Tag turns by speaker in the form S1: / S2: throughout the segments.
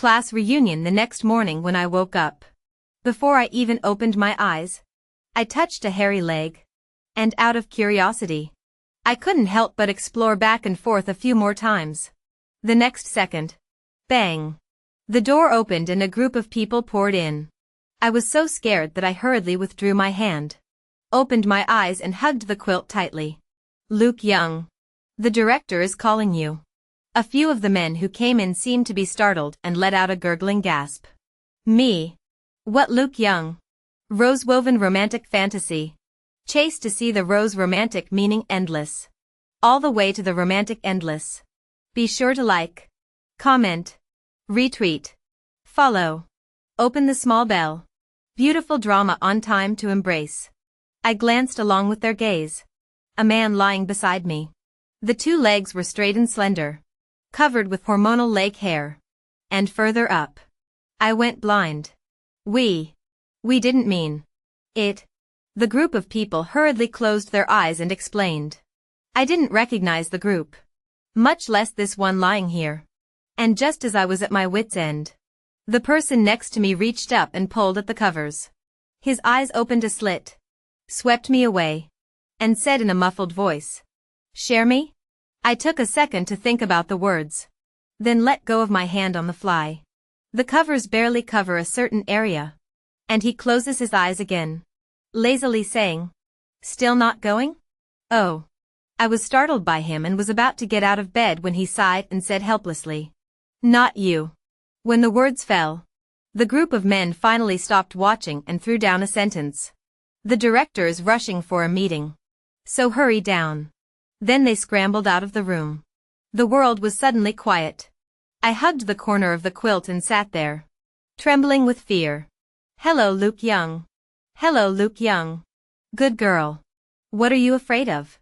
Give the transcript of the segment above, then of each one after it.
S1: class reunion the next morning when I woke up. Before I even opened my eyes, I touched a hairy leg. And out of curiosity, I couldn't help but explore back and forth a few more times. The next second, bang! The door opened and a group of people poured in. I was so scared that I hurriedly withdrew my hand, opened my eyes and hugged the quilt tightly. Luke Young. The director is calling you. A few of the men who came in seemed to be startled and let out a gurgling gasp. Me? What Luke Young? Rose-woven romantic fantasy. Chase to see the rose romantic meaning endless. All the way to the romantic endless. Be sure to like, comment, retweet, follow, open the small bell. Beautiful drama on time to embrace. I glanced along with their gaze. A man lying beside me. The two legs were straight and slender, covered with hormonal lake hair. And further up, I went blind. We didn't mean it. The group of people hurriedly closed their eyes and explained. I didn't recognize the group, much less this one lying here. And just as I was at my wit's end, the person next to me reached up and pulled at the covers. His eyes opened a slit, swept me away, and said in a muffled voice, "Share me?" I took a second to think about the words, then let go of my hand on the fly. The covers barely cover a certain area. And he closes his eyes again, lazily saying, "Still not going?" Oh. I was startled by him and was about to get out of bed when he sighed and said helplessly, "Not you." When the words fell, the group of men finally stopped watching and threw down a sentence. "The director is rushing for a meeting. So hurry down." Then they scrambled out of the room. The world was suddenly quiet. I hugged the corner of the quilt and sat there, trembling with fear. "Hello, Luke Young. Hello, Luke Young. Good girl. What are you afraid of?"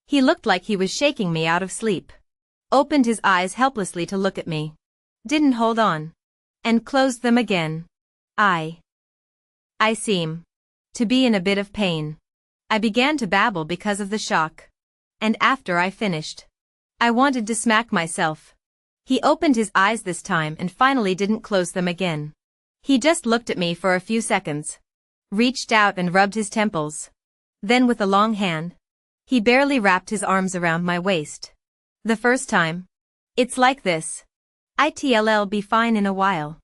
S1: He looked like he was shaking me out of sleep. Opened his eyes helplessly to look at me. Didn't hold on. And closed them again. I seem to be in a bit of pain. I began to babble because of the shock. And after I finished, I wanted to smack myself. He opened his eyes this time and finally didn't close them again. He just looked at me for a few seconds, reached out and rubbed his temples. Then with a long hand, he barely wrapped his arms around my waist. The first time. "It's like this. It'll be fine in a while."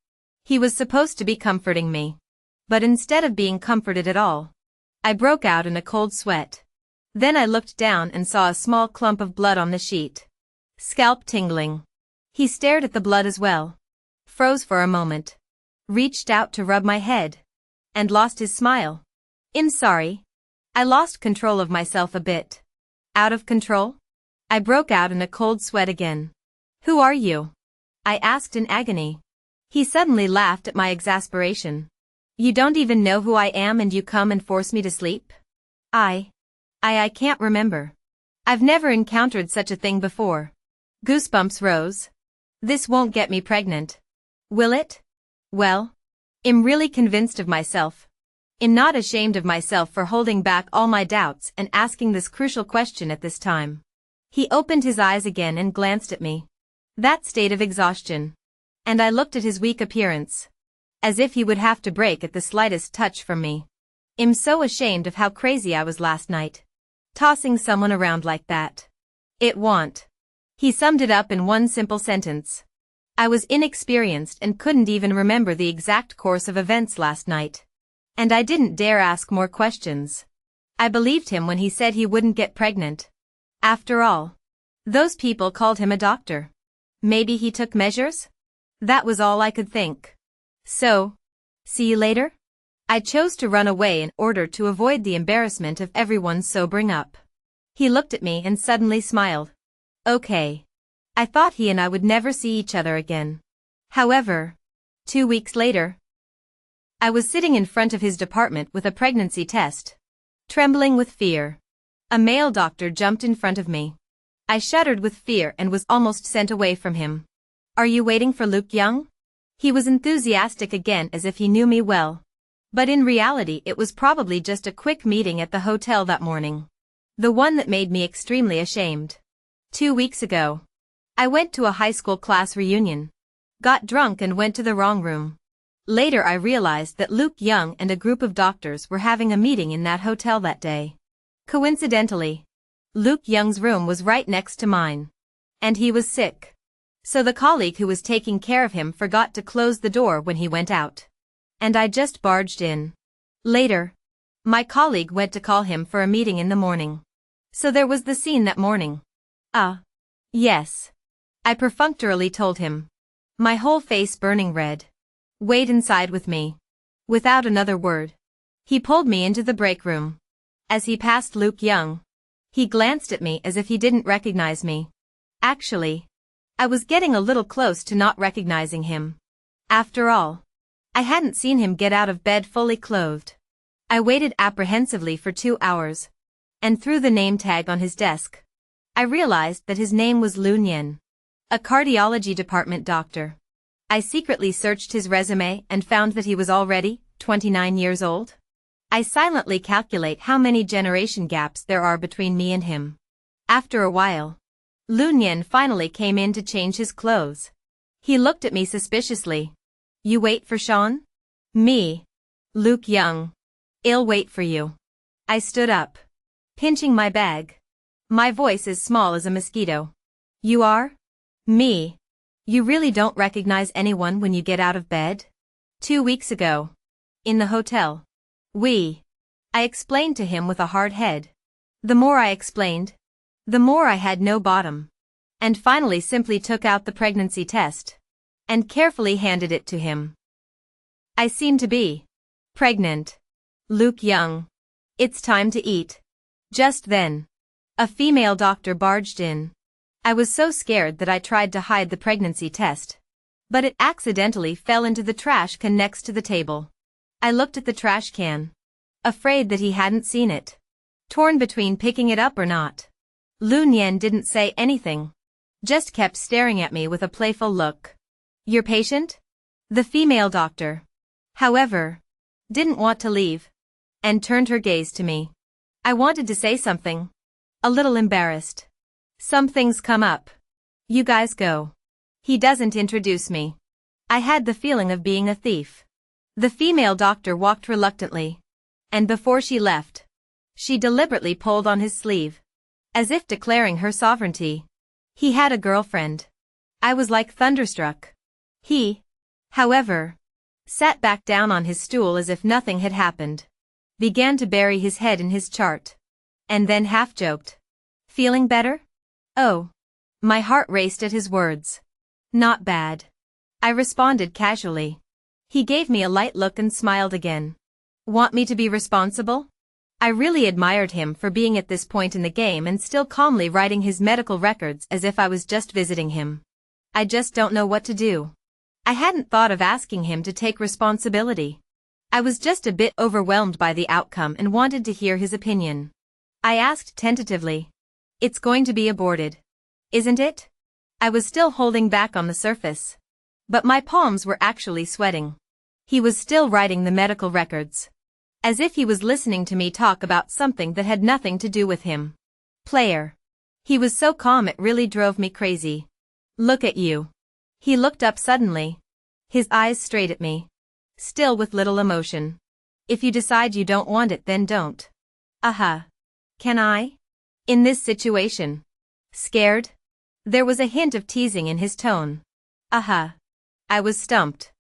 S1: He was supposed to be comforting me. But instead of being comforted at all, I broke out in a cold sweat. Then I looked down and saw a small clump of blood on the sheet. Scalp tingling. He stared at the blood as well. Froze for a moment. Reached out to rub my head. And lost his smile. "I'm sorry. I lost control of myself a bit." "Out of control?" I broke out in a cold sweat again. "Who are you?" I asked in agony. He suddenly laughed at my exasperation. "You don't even know who I am and you come and force me to sleep?" I can't remember. I've never encountered such a thing before. Goosebumps rose. This won't get me pregnant. Will it? Well, I'm really convinced of myself. I'm not ashamed of myself for holding back all my doubts and asking this crucial question at this time. He opened his eyes again and glanced at me. That state of exhaustion. And I looked at his weak appearance. As if he would have to break at the slightest touch from me. I'm so ashamed of how crazy I was last night. Tossing someone around like that. It won't. He summed it up in one simple sentence. I was inexperienced and couldn't even remember the exact course of events last night. And I didn't dare ask more questions. I believed him when he said he wouldn't get pregnant. After all, those people called him a doctor. Maybe he took measures? That was all I could think. So, see you later? I chose to run away in order to avoid the embarrassment of everyone sobering up. He looked at me and suddenly smiled. Okay. I thought he and I would never see each other again. However, 2 weeks later, I was sitting in front of his department with a pregnancy test, trembling with fear. A male doctor jumped in front of me. I shuddered with fear and was almost sent away from him. "Are you waiting for Luke Young?" He was enthusiastic again as if he knew me well. But in reality it was probably just a quick meeting at the hotel that morning. The one that made me extremely ashamed. 2 weeks ago, I went to a high school class reunion. got drunk and went to the wrong room. Later I realized that Luke Young and a group of doctors were having a meeting in that hotel that day. Coincidentally, Luke Young's room was right next to mine. And he was sick. So the colleague who was taking care of him forgot to close the door when he went out. And I just barged in. Later, my colleague went to call him for a meeting in the morning. So there was the scene that morning. Yes. I perfunctorily told him. My whole face burning red. Wait inside with me. Without another word, he pulled me into the break room. As he passed Luke Young, he glanced at me as if he didn't recognize me. Actually, I was getting a little close to not recognizing him. After all, I hadn't seen him get out of bed fully clothed. I waited apprehensively for 2 hours, and through the name tag on his desk, I realized that his name was Lu Nyen, a cardiology department doctor. I secretly searched his resume and found that he was already 29 years old. I silently calculate how many generation gaps there are between me and him. After a while, Lu Nyen finally came in to change his clothes. He looked at me suspiciously. You wait for Sean? Me. Luke Young. I'll wait for you. I stood up, pinching my bag. My voice as small as a mosquito. You are? Me. You really don't recognize anyone when you get out of bed? 2 weeks ago. In the hotel. I explained to him with a hard head. The more I explained, the more I had no bottom. And finally simply took out the pregnancy test. And carefully handed it to him. I seem to be pregnant. Luke Young. It's time to eat. Just then, a female doctor barged in. I was so scared that I tried to hide the pregnancy test. But it accidentally fell into the trash can next to the table. I looked at the trash can, afraid that he hadn't seen it. Torn between picking it up or not. Lu Nyen didn't say anything. Just kept staring at me with a playful look. Your patient? The female doctor, however, didn't want to leave, and turned her gaze to me. I wanted to say something. A little embarrassed. Some things come up. You guys go. He doesn't introduce me. I had the feeling of being a thief. The female doctor walked reluctantly. And before she left, she deliberately pulled on his sleeve, as if declaring her sovereignty. He had a girlfriend. I was like thunderstruck. He, however, sat back down on his stool as if nothing had happened, began to bury his head in his chart, and then half joked. Feeling better? Oh. My heart raced at his words. Not bad. I responded casually. He gave me a light look and smiled again. Want me to be responsible? I really admired him for being at this point in the game and still calmly writing his medical records as if I was just visiting him. I just don't know what to do. I hadn't thought of asking him to take responsibility. I was just a bit overwhelmed by the outcome and wanted to hear his opinion. I asked tentatively. It's going to be aborted, isn't it? I was still holding back on the surface. But my palms were actually sweating. He was still writing the medical records. As if he was listening to me talk about something that had nothing to do with him. Player. He was so calm it really drove me crazy. Look at you. He looked up suddenly. His eyes straight at me. Still with little emotion. If you decide you don't want it, then don't. Can I? In this situation. Scared? There was a hint of teasing in his tone. I was stumped.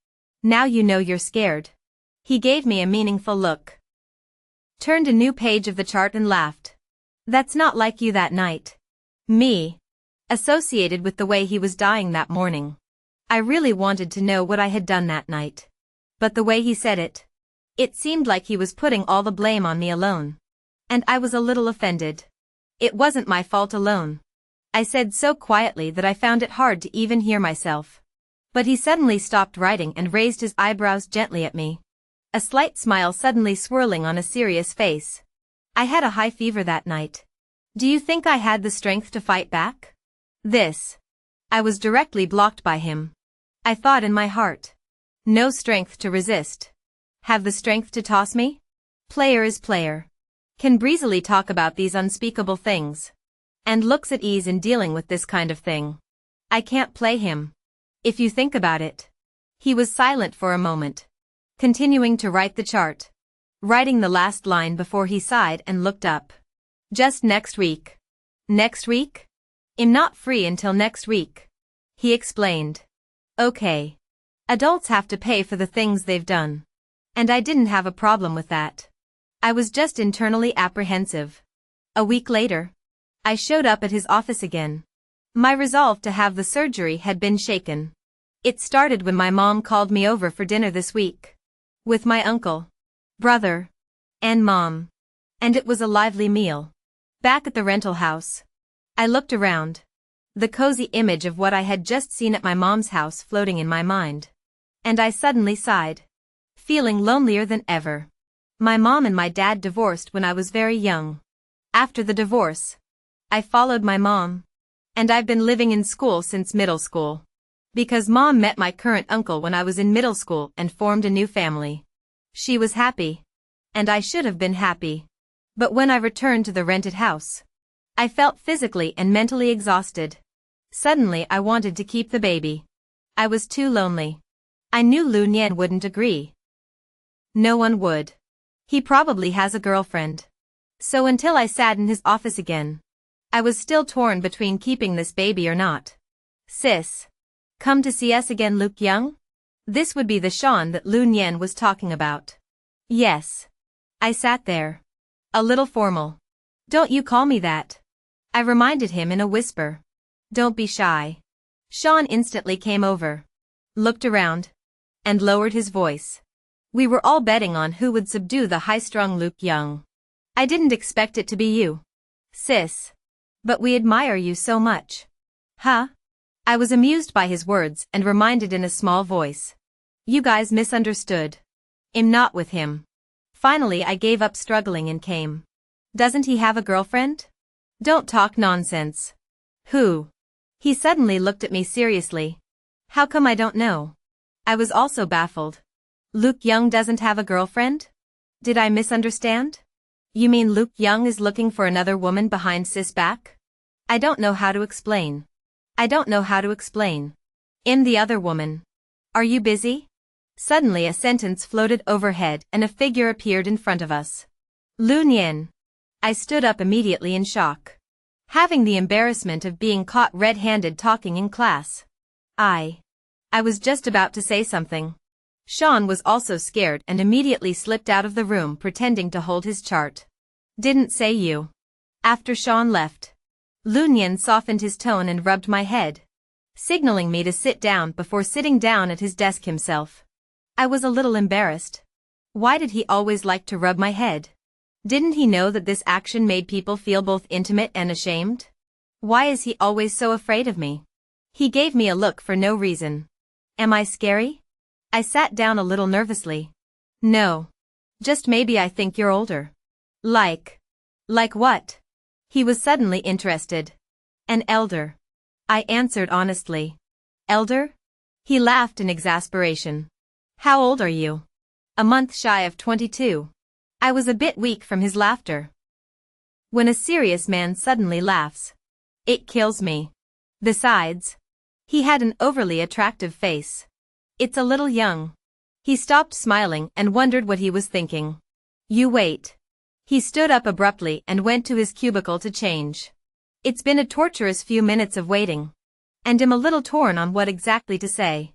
S1: Now you know you're scared. He gave me a meaningful look. Turned a new page of the chart and laughed. That's not like you that night. Me. Associated with the way he was dying that morning. I really wanted to know what I had done that night. But the way he said it. It seemed like he was putting all the blame on me alone. And I was a little offended. It wasn't my fault alone. I said so quietly that I found it hard to even hear myself. But he suddenly stopped writing and raised his eyebrows gently at me. A slight smile suddenly swirling on a serious face. I had a high fever that night. Do you think I had the strength to fight back? I was directly blocked by him. I thought in my heart. No strength to resist. Have the strength to toss me? Player is player. Can breezily talk about these unspeakable things. And looks at ease in dealing with this kind of thing. I can't play him. If you think about it. He was silent for a moment, continuing to write the chart, writing the last line before he sighed and looked up. Just next week. Next week? I'm not free until next week. He explained. Okay. Adults have to pay for the things they've done. And I didn't have a problem with that. I was just internally apprehensive. A week later, I showed up at his office again. My resolve to have the surgery had been shaken. It started when my mom called me over for dinner this week. With my uncle, brother, and mom. And it was a lively meal. Back at the rental house, I looked around. The cozy image of what I had just seen at my mom's house floating in my mind. And I suddenly sighed, feeling lonelier than ever. My mom and my dad divorced when I was very young. After the divorce, I followed my mom. And I've been living in school since middle school. Because mom met my current uncle when I was in middle school and formed a new family. She was happy. And I should have been happy. But when I returned to the rented house, I felt physically and mentally exhausted. Suddenly I wanted to keep the baby. I was too lonely. I knew Lu Nian wouldn't agree. No one would. He probably has a girlfriend. So until I sat in his office again, I was still torn between keeping this baby or not. Sis. Come to see us again, Luke Young? This would be the Sean that Lu Nian was talking about. Yes. I sat there. A little formal. Don't you call me that. I reminded him in a whisper. Don't be shy. Sean instantly came over, looked around, and lowered his voice. We were all betting on who would subdue the high-strung Luke Young. I didn't expect it to be you. Sis. But we admire you so much. Huh? I was amused by his words and reminded in a small voice. You guys misunderstood. I'm not with him. Finally I gave up struggling and came. Doesn't he have a girlfriend? Don't talk nonsense. Who? He suddenly looked at me seriously. How come I don't know? I was also baffled. Luke Young doesn't have a girlfriend? Did I misunderstand? You mean Luke Young is looking for another woman behind Sis' back? I don't know how to explain. I don't know how to explain. I'm the other woman. Are you busy? Suddenly a sentence floated overhead and a figure appeared in front of us. Lu Nian. I stood up immediately in shock. Having the embarrassment of being caught red-handed talking in class. I was just about to say something. Sean was also scared and immediately slipped out of the room pretending to hold his chart. Didn't say you. After Sean left, Lu Nian softened his tone and rubbed my head, signaling me to sit down before sitting down at his desk himself. I was a little embarrassed. Why did he always like to rub my head? Didn't he know that this action made people feel both intimate and ashamed? Why is he always so afraid of me? He gave me a look for no reason. Am I scary? I sat down a little nervously. No. Just maybe I think you're older. Like what? He was suddenly interested. An elder. I answered honestly. Elder? He laughed in exasperation. How old are you? A month shy of 22. I was a bit weak from his laughter. When a serious man suddenly laughs, it kills me. Besides, he had an overly attractive face. It's a little young. He stopped smiling and wondered what he was thinking. You wait. He stood up abruptly and went to his cubicle to change. It's been a torturous few minutes of waiting. And I'm a little torn on what exactly to say.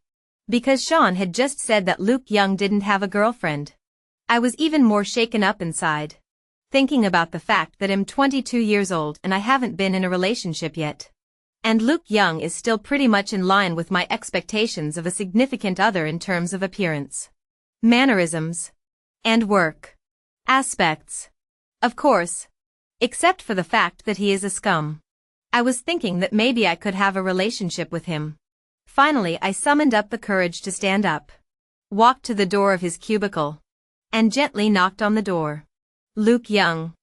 S1: Because Sean had just said that Luke Young didn't have a girlfriend. I was even more shaken up inside, thinking about the fact that I'm 22 years old and I haven't been in a relationship yet. And Luke Young is still pretty much in line with my expectations of a significant other in terms of appearance, mannerisms, and work aspects. Of course, except for the fact that he is a scum. I was thinking that maybe I could have a relationship with him. Finally I summoned up the courage to stand up, walked to the door of his cubicle, and gently knocked on the door. Luke Young.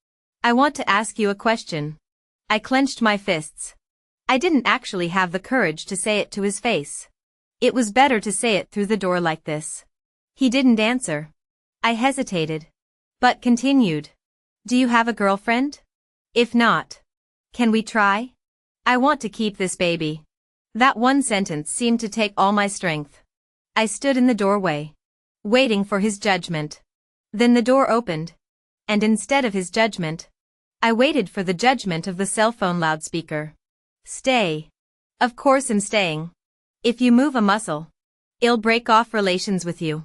S1: I want to ask you a question. I clenched my fists. I didn't actually have the courage to say it to his face. It was better to say it through the door like this. He didn't answer. I hesitated, but continued. Do you have a girlfriend? If not, can we try? I want to keep this baby. That one sentence seemed to take all my strength. I stood in the doorway, waiting for his judgment. Then the door opened, and instead of his judgment, I waited for the judgment of the cell phone loudspeaker. Stay. Of course I'm staying. If you move a muscle, I'll break off relations with you.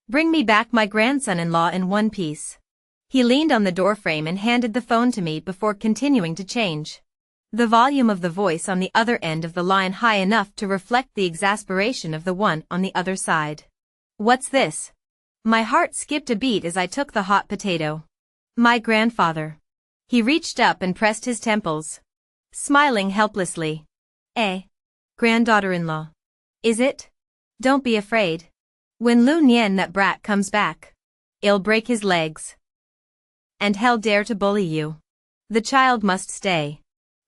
S1: Bring me back my grandson-in-law in one piece. He leaned on the doorframe and handed the phone to me before continuing to change the volume of the voice on the other end of the line high enough to reflect the exasperation of the one on the other side. What's this? My heart skipped a beat as I took the hot potato. My grandfather. He reached up and pressed his temples, smiling helplessly. Granddaughter-in-law. Is it? Don't be afraid. When Lu Nian that brat comes back, I'll break his legs. And hell dare to bully you. The child must stay.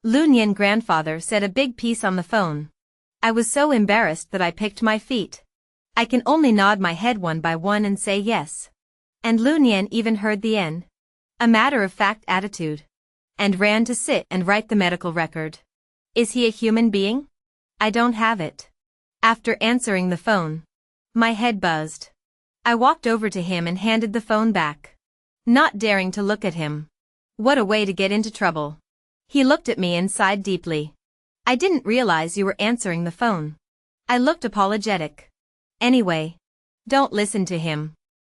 S1: Lu Nian grandfather said a big piece on the phone. I was so embarrassed that I picked my feet. I can only nod my head one by one and say yes. And Lu Nian even heard the end. A matter-of-fact attitude. And ran to sit and write the medical record. Is he a human being? I don't have it. After answering the phone, my head buzzed. I walked over to him and handed the phone back, not daring to look at him. What a way to get into trouble. He looked at me and sighed deeply. I didn't realize you were answering the phone. I looked apologetic. Anyway, don't listen to him.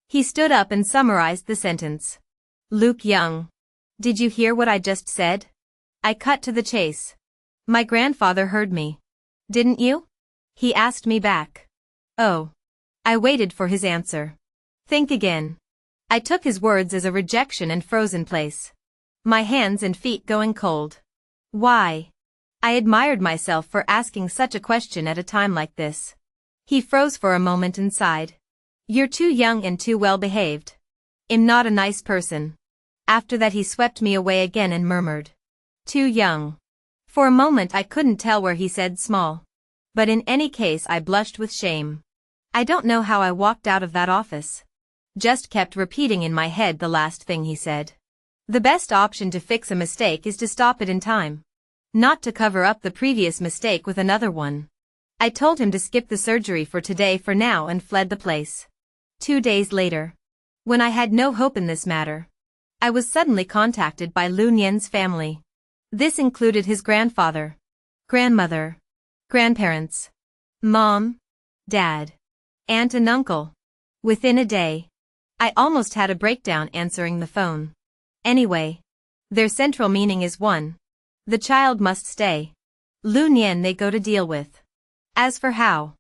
S1: He stood up and summarized the sentence. Luke Young. Did you hear what I just said? I cut to the chase. My grandfather heard me. Didn't you? He asked me back. Oh. I waited for his answer. Think again. I took his words as a rejection and froze in place. My hands and feet going cold. Why? I admired myself for asking such a question at a time like this. He froze for a moment and sighed. You're too young and too well behaved. I'm not a nice person. After that he swept me away again and murmured. Too young. For a moment I couldn't tell where he said small. But in any case I blushed with shame. I don't know how I walked out of that office. Just kept repeating in my head the last thing he said. The best option to fix a mistake is to stop it in time. Not to cover up the previous mistake with another one. I told him to skip the surgery for today for now and fled the place. 2 days later, when I had no hope in this matter, I was suddenly contacted by Lu Nian's family. This included his grandfather, grandmother, grandparents, mom, dad, aunt and uncle. Within a day, I almost had a breakdown answering the phone. Anyway, their central meaning is one. The child must stay. Lu Nian they go to deal with. As for how,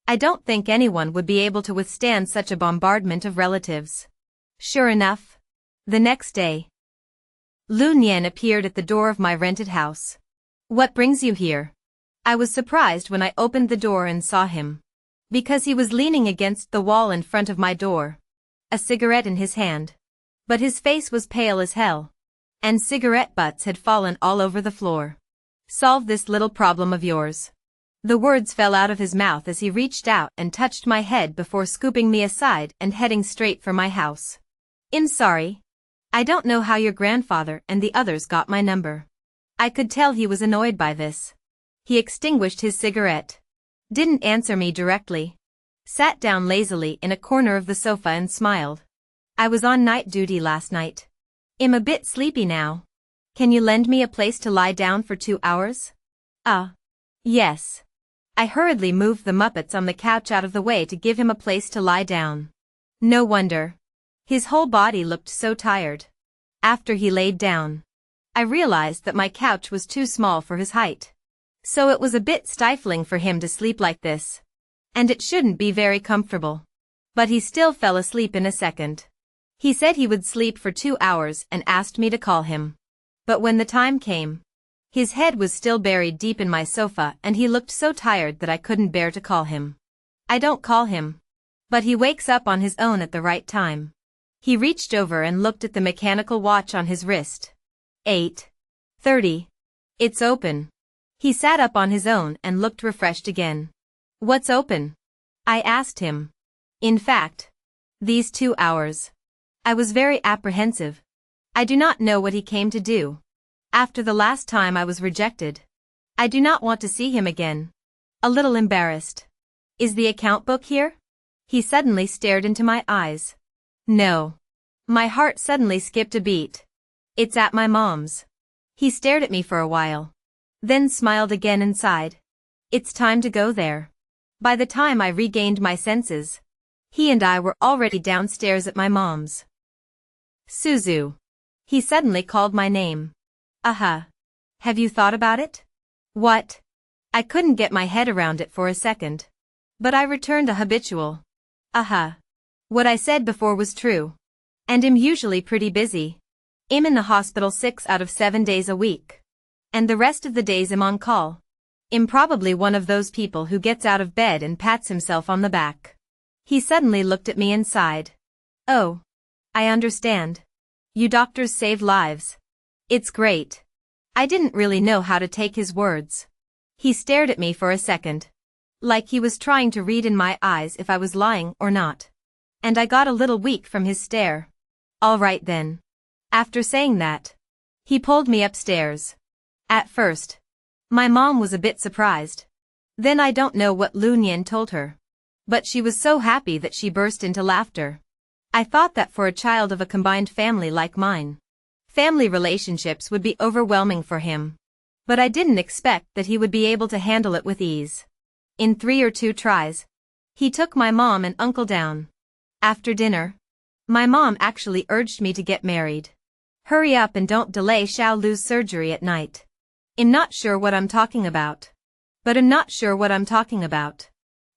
S1: I don't think anyone would be able to withstand such a bombardment of relatives. Sure enough, the next day, Lu Nian appeared at the door of my rented house. What brings you here? I was surprised when I opened the door and saw him. Because he was leaning against the wall in front of my door, a cigarette in his hand. But his face was pale as hell, and cigarette butts had fallen all over the floor. Solve this little problem of yours. The words fell out of his mouth as he reached out and touched my head before scooping me aside and heading straight for my house. I'm sorry. I don't know how your grandfather and the others got my number. I could tell he was annoyed by this. He extinguished his cigarette. Didn't answer me directly. Sat down lazily in a corner of the sofa and smiled. I was on night duty last night. I'm a bit sleepy now. Can you lend me a place to lie down for 2 hours? Yes. I hurriedly moved the Muppets on the couch out of the way to give him a place to lie down. No wonder. His whole body looked so tired. After he laid down, I realized that my couch was too small for his height. So it was a bit stifling for him to sleep like this. And it shouldn't be very comfortable. But he still fell asleep in a second. He said he would sleep for 2 hours and asked me to call him. But when the time came, his head was still buried deep in my sofa and he looked so tired that I couldn't bear to call him. I don't call him. But he wakes up on his own at the right time. He reached over and looked at the mechanical watch on his wrist. 8:30. It's open. He sat up on his own and looked refreshed again. What's open? I asked him. In fact, these 2 hours. I was very apprehensive. I do not know what he came to do. After the last time I was rejected. I do not want to see him again. a little embarrassed. Is the account book here? He suddenly stared into my eyes. No. My heart suddenly skipped a beat. It's at my mom's. He stared at me for a while. Then smiled again and sighed. It's time to go there. By the time I regained my senses, he and I were already downstairs at my mom's. Suzu. He suddenly called my name. Have you thought about it? What? I couldn't get my head around it for a second. But I returned a habitual. What I said before was true. And I'm usually pretty busy. I'm in the hospital 6 out of 7 days a week. And the rest of the days I'm on call. I'm probably one of those people who gets out of bed and pats himself on the back. He suddenly looked at me and sighed. Oh. I understand. You doctors save lives. It's great. I didn't really know how to take his words. He stared at me for a second. Like he was trying to read in my eyes if I was lying or not. And I got a little weak from his stare. All right then. After saying that, he pulled me upstairs. At first, my mom was a bit surprised. Then I don't know what Lu Nian told her. But she was so happy that she burst into laughter. I thought that for a child of a combined family like mine, family relationships would be overwhelming for him. But I didn't expect that he would be able to handle it with ease. In 3 or 2 tries, he took my mom and uncle down. After dinner, my mom actually urged me to get married. Hurry up and don't delay Xiao Lu's surgery at night. I'm not sure what I'm talking about. But I'm not sure what I'm talking about.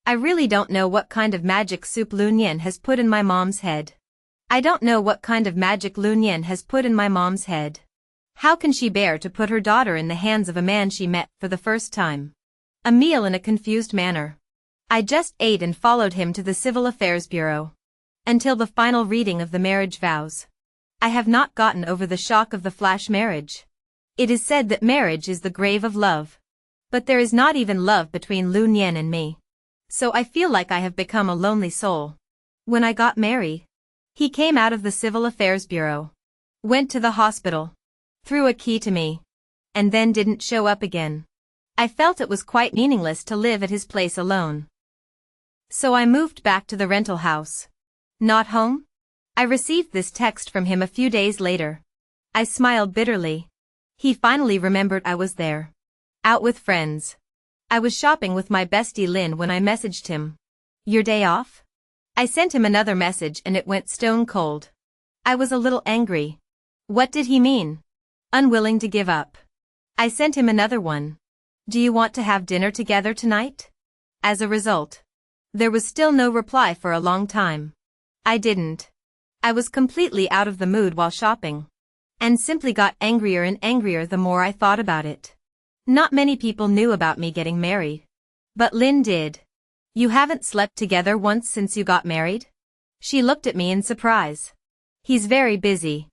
S1: I really don't know what kind of magic soup Lu Nian has put in my mom's head. I don't know what kind of magic Lu Nian has put in my mom's head. How can she bear to put her daughter in the hands of a man she met for the first time? A meal in a confused manner. I just ate and followed him to the Civil Affairs Bureau. Until the final reading of the marriage vows. I have not gotten over the shock of the flash marriage. It is said that marriage is the grave of love. But there is not even love between Lu Nian and me. So I feel like I have become a lonely soul. When I got married, he came out of the Civil Affairs Bureau. Went to the hospital. Threw a key to me. And then didn't show up again. I felt it was quite meaningless to live at his place alone. So I moved back to the rental house. Not home? I received this text from him a few days later. I smiled bitterly. He finally remembered I was there. Out with friends. I was shopping with my bestie Lin when I messaged him. Your day off? I sent him another message and it went stone cold. I was a little angry. What did he mean? Unwilling to give up. I sent him another one. Do you want to have dinner together tonight? As a result, there was still no reply for a long time. I didn't. I was completely out of the mood while shopping. And simply got angrier and angrier the more I thought about it. Not many people knew about me getting married. But Lin did. You haven't slept together once since you got married? She looked at me in surprise. He's very busy.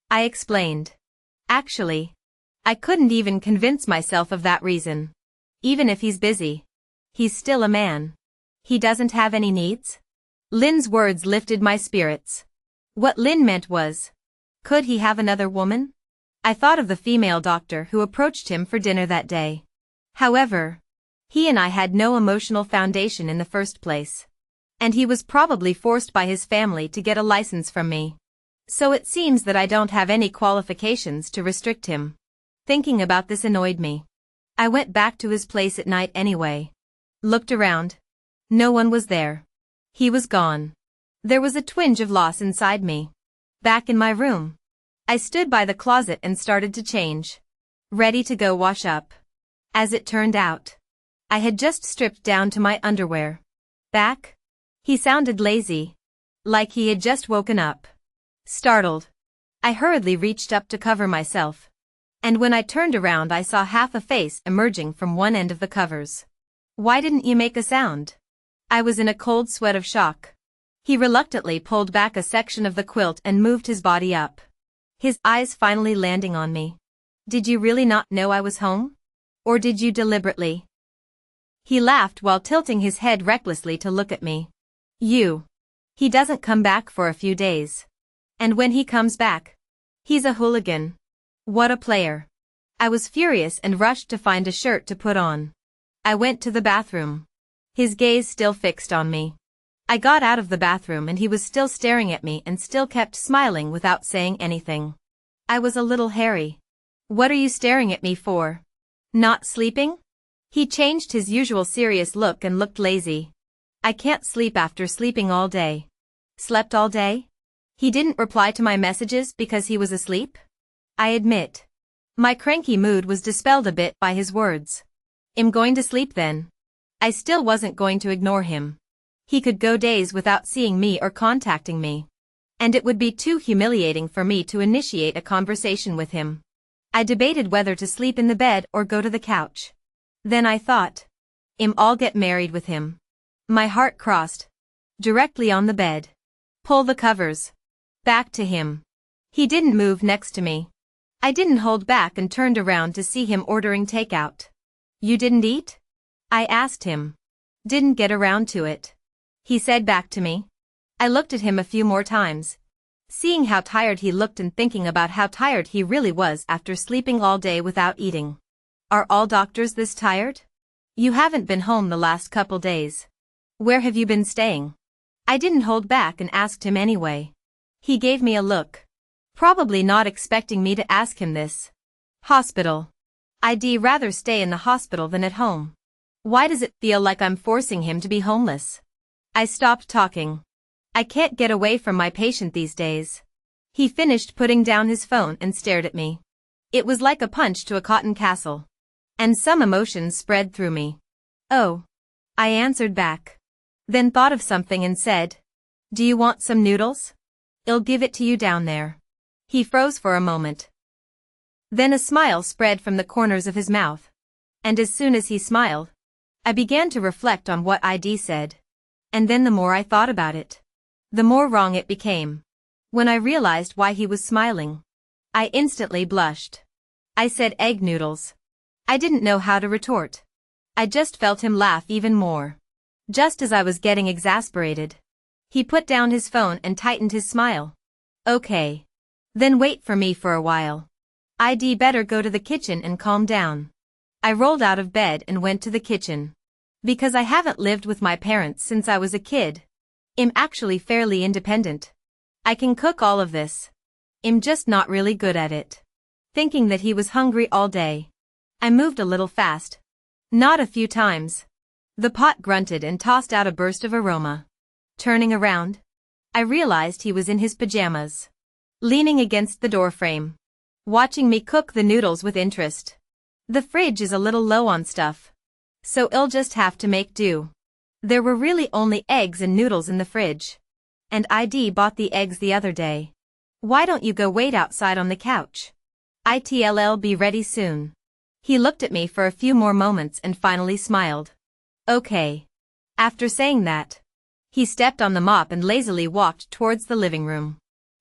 S1: I explained. Actually, I couldn't even convince myself of that reason. Even if he's busy, he's still a man. He doesn't have any needs? Lin's words lifted my spirits. What Lin meant was, could he have another woman? I thought of the female doctor who approached him for dinner that day. However, he and I had no emotional foundation in the first place. And he was probably forced by his family to get a license from me. So it seems that I don't have any qualifications to restrict him. Thinking about this annoyed me. I went back to his place at night anyway. Looked around. No one was there. He was gone. There was a twinge of loss inside me. Back in my room. I stood by the closet and started to change. Ready to go wash up. As it turned out, I had just stripped down to my underwear. Back? He sounded lazy. Like he had just woken up. Startled. I hurriedly reached up to cover myself. And when I turned around I saw half a face emerging from one end of the covers. Why didn't you make a sound? I was in a cold sweat of shock. He reluctantly pulled back a section of the quilt and moved his body up. His eyes finally landing on me. Did you really not know I was home? Or did you deliberately? He laughed while tilting his head recklessly to look at me. He doesn't come back for a few days. And when he comes back, he's a hooligan. What a player. I was furious and rushed to find a shirt to put on. I went to the bathroom. His gaze still fixed on me. I got out of the bathroom and he was still staring at me and still kept smiling without saying anything. I was a little hairy. What are you staring at me for? Not sleeping? He changed his usual serious look and looked lazy. I can't sleep after sleeping all day. Slept all day? He didn't reply to my messages because he was asleep? I admit. My cranky mood was dispelled a bit by his words. I'm going to sleep then. I still wasn't going to ignore him. He could go days without seeing me or contacting me. And it would be too humiliating for me to initiate a conversation with him. I debated whether to sleep in the bed or go to the couch. Then I thought, I'll get married with him. My heart crossed. Directly on the bed. Pull the covers. Back to him. He didn't move next to me. I didn't hold back and turned around to see him ordering takeout. You didn't eat? I asked him. Didn't get around to it. He said back to me. I looked at him a few more times. Seeing how tired he looked and thinking about how tired he really was after sleeping all day without eating. Are all doctors this tired? You haven't been home the last couple days. Where have you been staying? I didn't hold back and asked him anyway. He gave me a look. Probably not expecting me to ask him this. Hospital. I'd rather stay in the hospital than at home. Why does it feel like I'm forcing him to be homeless? I stopped talking. I can't get away from my patient these days. He finished putting down his phone and stared at me. It was like a punch to a cotton castle. And some emotions spread through me. Oh. I answered back. Then thought of something and said, do you want some noodles? I'll give it to you down there. He froze for a moment. Then a smile spread from the corners of his mouth. And as soon as he smiled, I began to reflect on what ID said. And then the more I thought about it, the more wrong it became. When I realized why he was smiling, I instantly blushed. I said egg noodles. I didn't know how to retort. I just felt him laugh even more. Just as I was getting exasperated, he put down his phone and tightened his smile. Okay. Then wait for me for a while. I'd better go to the kitchen and calm down. I rolled out of bed and went to the kitchen. Because I haven't lived with my parents since I was a kid. I'm actually fairly independent. I can cook all of this. I'm just not really good at it. Thinking that he was hungry all day, I moved a little fast. Not a few times. The pot grunted and tossed out a burst of aroma. Turning around, I realized he was in his pajamas, leaning against the doorframe, watching me cook the noodles with interest. The fridge is a little low on stuff, so I'll just have to make do. There were really only eggs and noodles in the fridge. And ID bought the eggs the other day. Why don't you go wait outside on the couch? It'll be ready soon. He looked at me for a few more moments and finally smiled. Okay. After saying that, he stepped on the mop and lazily walked towards the living room.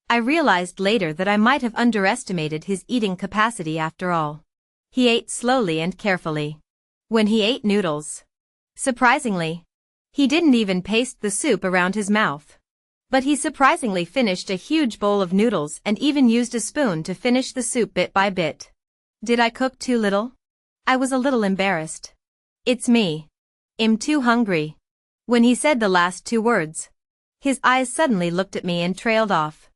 S1: I realized later that I might have underestimated his eating capacity after all. He ate slowly and carefully. When he ate noodles, surprisingly, he didn't even paste the soup around his mouth. But he surprisingly finished a huge bowl of noodles and even used a spoon to finish the soup bit by bit. Did I cook too little? I was a little embarrassed. It's me. I'm too hungry. When he said the last two words, his eyes suddenly looked at me and trailed off.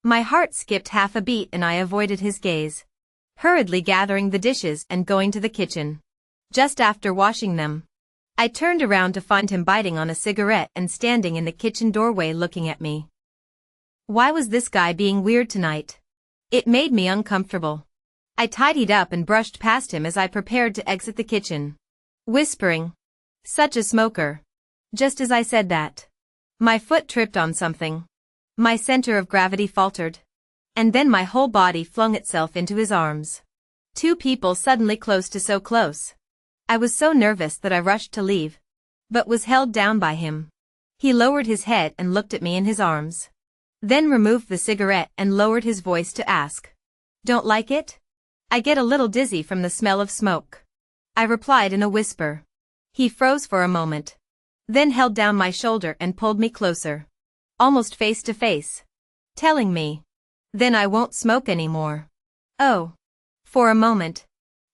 S1: My heart skipped half a beat and I avoided his gaze, hurriedly gathering the dishes and going to the kitchen. Just after washing them, I turned around to find him biting on a cigarette and standing in the kitchen doorway looking at me. Why was this guy being weird tonight? It made me uncomfortable. I tidied up and brushed past him as I prepared to exit the kitchen, whispering, "Such a smoker." Just as I said that, my foot tripped on something. My center of gravity faltered. And then my whole body flung itself into his arms. Two people suddenly close to so close. I was so nervous that I rushed to leave, but was held down by him. He lowered his head and looked at me in his arms. Then removed the cigarette and lowered his voice to ask, "Don't like it? I get a little dizzy from the smell of smoke." I replied in a whisper. He froze for a moment, then held down my shoulder and pulled me closer, almost face to face, telling me, "Then I won't smoke anymore." Oh. For a moment,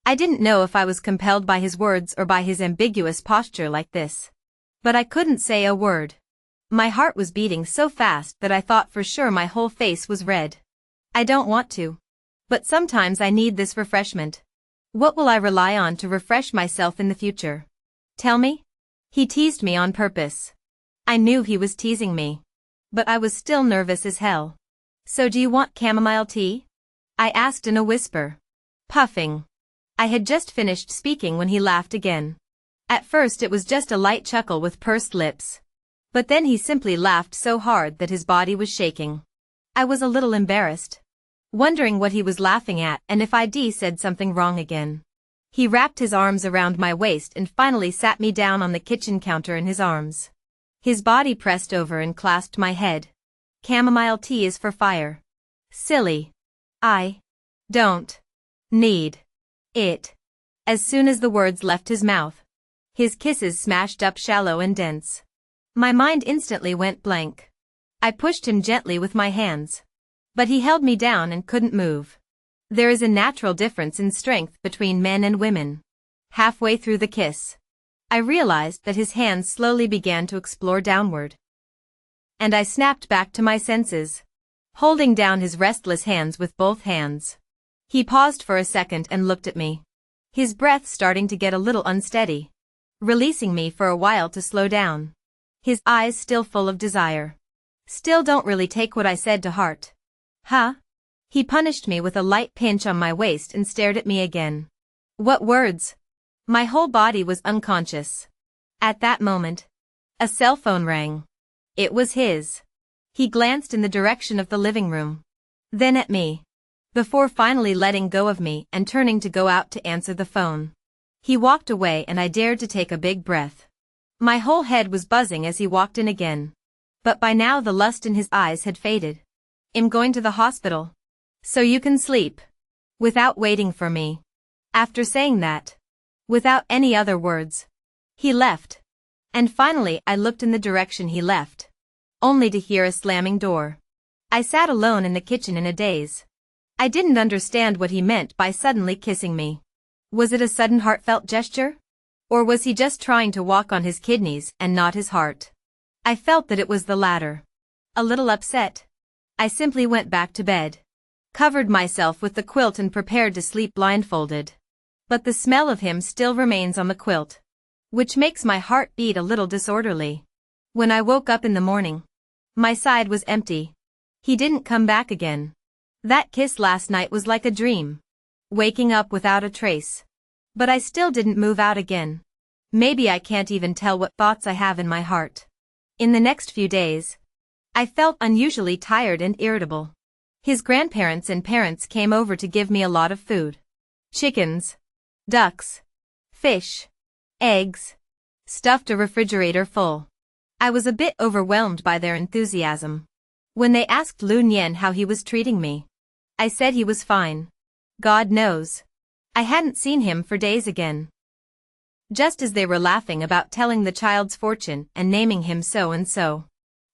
S1: I didn't know if I was compelled by his words or by his ambiguous posture like this. But I couldn't say a word. My heart was beating so fast that I thought for sure my whole face was red. I don't want to. But sometimes I need this refreshment. What will I rely on to refresh myself in the future? Tell me? He teased me on purpose. I knew he was teasing me. But I was still nervous as hell. So do you want chamomile tea? I asked in a whisper. Puffing. I had just finished speaking when he laughed again. At first it was just a light chuckle with pursed lips. But then he simply laughed so hard that his body was shaking. I was a little embarrassed, wondering what he was laughing at and if I'd said something wrong again. He wrapped his arms around my waist and finally sat me down on the kitchen counter in his arms. His body pressed over and clasped my head. Chamomile tea is for fire. Silly. I don't need it. As soon as the words left his mouth, his kisses smashed up shallow and dense. My mind instantly went blank. I pushed him gently with my hands. But he held me down and couldn't move. There is a natural difference in strength between men and women. Halfway through the kiss, I realized that his hands slowly began to explore downward. And I snapped back to my senses, holding down his restless hands with both hands. He paused for a second and looked at me, his breath starting to get a little unsteady, releasing me for a while to slow down. His eyes still full of desire. Still don't really take what I said to heart. Huh? He punished me with a light pinch on my waist and stared at me again. What words? My whole body was unconscious. At that moment, a cell phone rang. It was his. He glanced in the direction of the living room, then at me, before finally letting go of me and turning to go out to answer the phone. He walked away and I dared to take a big breath. My whole head was buzzing as he walked in again. But by now the lust in his eyes had faded. I'm going to the hospital. So you can sleep. Without waiting for me. After saying that, without any other words, he left. And finally I looked in the direction he left, only to hear a slamming door. I sat alone in the kitchen in a daze. I didn't understand what he meant by suddenly kissing me. Was it a sudden heartfelt gesture? Or was he just trying to walk on his kidneys and not his heart? I felt that it was the latter. A little upset, I simply went back to bed, covered myself with the quilt and prepared to sleep blindfolded. But the smell of him still remains on the quilt, which makes my heart beat a little disorderly. When I woke up in the morning, my side was empty. He didn't come back again. That kiss last night was like a dream, waking up without a trace. But I still didn't move out again. Maybe I can't even tell what thoughts I have in my heart. In the next few days, I felt unusually tired and irritable. His grandparents and parents came over to give me a lot of food. Chickens, ducks, fish, eggs, stuffed a refrigerator full. I was a bit overwhelmed by their enthusiasm. When they asked Lu Nian how he was treating me, I said he was fine. God knows. I hadn't seen him for days again. Just as they were laughing about telling the child's fortune and naming him so and so,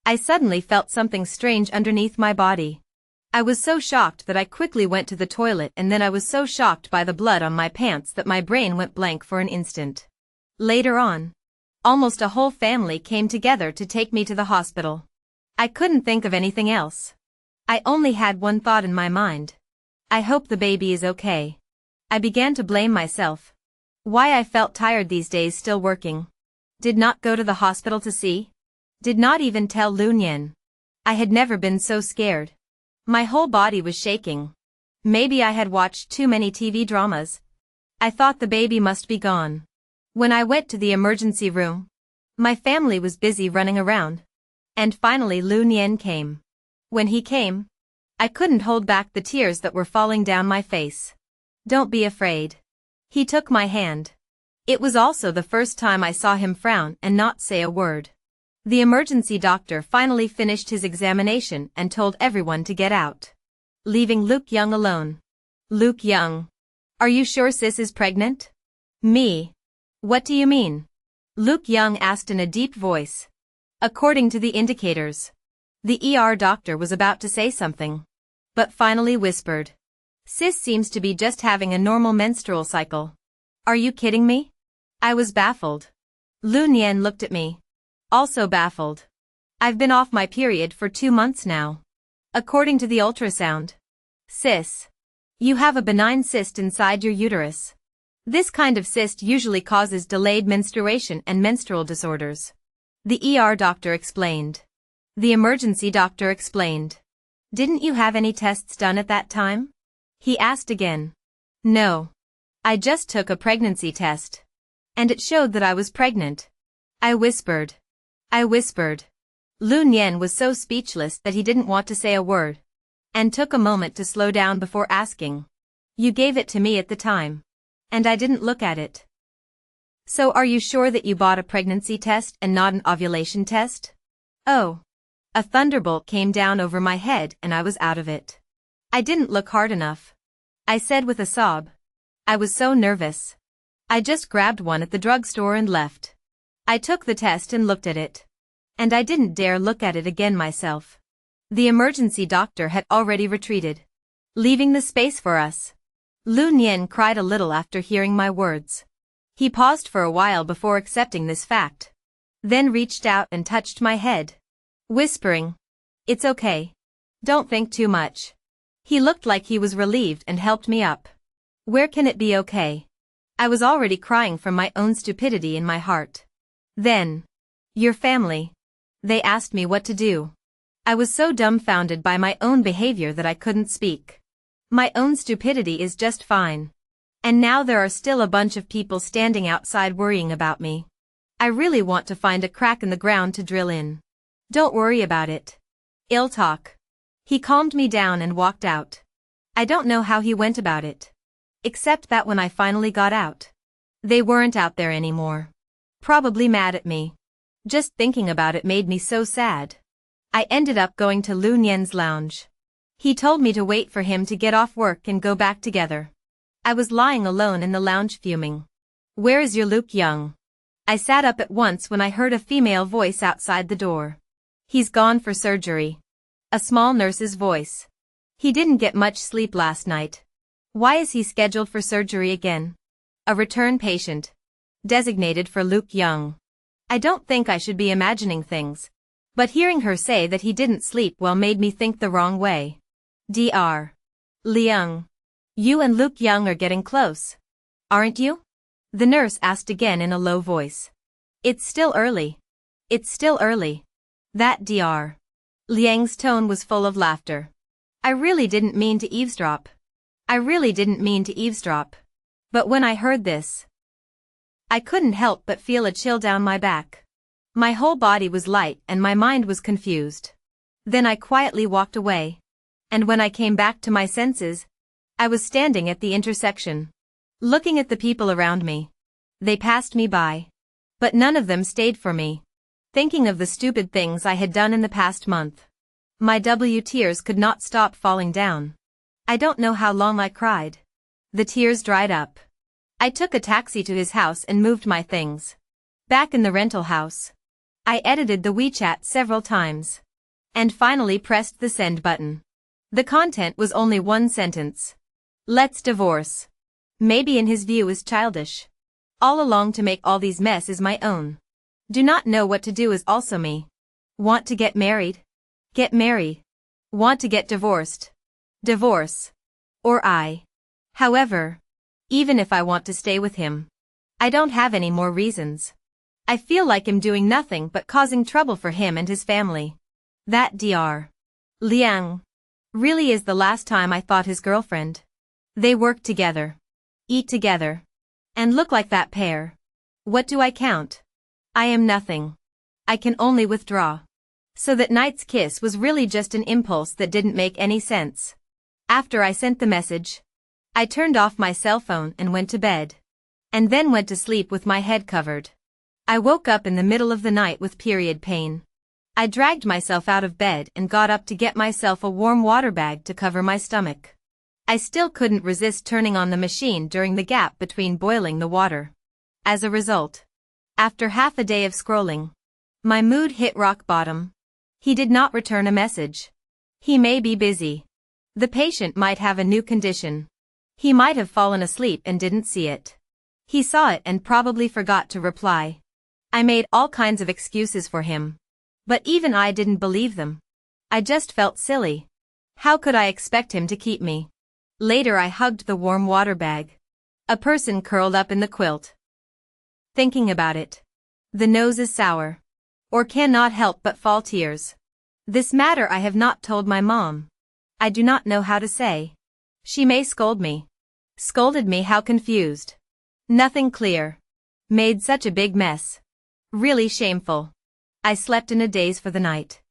S1: I suddenly felt something strange underneath my body. I was so shocked that I quickly went to the toilet, and then I was so shocked by the blood on my pants that my brain went blank for an instant. Later on, almost a whole family came together to take me to the hospital. I couldn't think of anything else. I only had one thought in my mind. I hope the baby is okay. I began to blame myself. Why I felt tired these days still working. Did not go to the hospital to see. Did not even tell Lu Nian. I had never been so scared. My whole body was shaking. Maybe I had watched too many TV dramas. I thought the baby must be gone. When I went to the emergency room, my family was busy running around. And finally Lu Nian came. When he came, I couldn't hold back the tears that were falling down my face. Don't be afraid. He took my hand. It was also the first time I saw him frown and not say a word. The emergency doctor finally finished his examination and told everyone to get out, leaving Luke Young alone. Luke Young. Are you sure sis is pregnant? Me. What do you mean? Luke Young asked in a deep voice. According to the indicators. The ER doctor was about to say something, but finally whispered. Sis seems to be just having a normal menstrual cycle. Are you kidding me? I was baffled. Lu Nian looked at me. Also baffled. I've been off my period for 2 months now. According to the ultrasound. Sis. You have a benign cyst inside your uterus. This kind of cyst usually causes delayed menstruation and menstrual disorders. The ER doctor explained. The emergency doctor explained. Didn't you have any tests done at that time? He asked again. No. I just took a pregnancy test. And it showed that I was pregnant. I whispered. Lu Nian was so speechless that he didn't want to say a word. And took a moment to slow down before asking. You gave it to me at the time. And I didn't look at it. So are you sure that you bought a pregnancy test and not an ovulation test? Oh. A thunderbolt came down over my head and I was out of it. I didn't look hard enough. I said with a sob. I was so nervous. I just grabbed one at the drugstore and left. I took the test and looked at it. And I didn't dare look at it again myself. The emergency doctor had already retreated, leaving the space for us. Lu Nian cried a little after hearing my words. He paused for a while before accepting this fact. Then reached out and touched my head, whispering, It's okay. Don't think too much. He looked like he was relieved and helped me up. Where can it be okay? I was already crying from my own stupidity in my heart. Then, your family. They asked me what to do. I was so dumbfounded by my own behavior that I couldn't speak. My own stupidity is just fine. And now there are still a bunch of people standing outside worrying about me. I really want to find a crack in the ground to drill in. Don't worry about it. Ill talk. He calmed me down and walked out. I don't know how he went about it. Except that when I finally got out, they weren't out there anymore. Probably mad at me. Just thinking about it made me so sad. I ended up going to Lu Nian's lounge. He told me to wait for him to get off work and go back together. I was lying alone in the lounge fuming. Where is your Luke Young? I sat up at once when I heard a female voice outside the door. He's gone for surgery. A small nurse's voice. He didn't get much sleep last night. Why is he scheduled for surgery again? A return patient. Designated for Luke Young. I don't think I should be imagining things. But hearing her say that he didn't sleep well made me think the wrong way. Dr. Liang. You and Luke Young are getting close. Aren't you? The nurse asked again in a low voice. It's still early. That Dr. Liang's tone was full of laughter. I really didn't mean to eavesdrop. But when I heard this, I couldn't help but feel a chill down my back. My whole body was light and my mind was confused. Then I quietly walked away. And when I came back to my senses, I was standing at the intersection, looking at the people around me. They passed me by. But none of them stayed for me. Thinking of the stupid things I had done in the past month. My tears could not stop falling down. I don't know how long I cried. The tears dried up. I took a taxi to his house and moved my things. Back in the rental house, I edited the WeChat several times. And finally pressed the send button. The content was only one sentence. Let's divorce. Maybe in his view is childish. All along to make all these mess is my own. Do not know what to do is also me. Want to get married? Get married. Want to get divorced? Divorce. Or I. However, even if I want to stay with him, I don't have any more reasons. I feel like I'm doing nothing but causing trouble for him and his family. That Dr. Liang really is the last time I thought his girlfriend. They work together, eat together, and look like that pair. What do I count? I am nothing. I can only withdraw. So that night's kiss was really just an impulse that didn't make any sense. After I sent the message, I turned off my cell phone and went to bed. And then went to sleep with my head covered. I woke up in the middle of the night with period pain. I dragged myself out of bed and got up to get myself a warm water bag to cover my stomach. I still couldn't resist turning on the machine during the gap between boiling the water. As a result, after half a day of scrolling, my mood hit rock bottom. He did not return a message. He may be busy. The patient might have a new condition. He might have fallen asleep and didn't see it. He saw it and probably forgot to reply. I made all kinds of excuses for him. But even I didn't believe them. I just felt silly. How could I expect him to keep me? Later I hugged the warm water bag. A person curled up in the quilt. Thinking about it. The nose is sour. Or cannot help but fall tears. This matter I have not told my mom. I do not know how to say. She may scold me. Scolded me, how confused. Nothing clear. Made such a big mess. Really shameful. I slept in a daze for the night.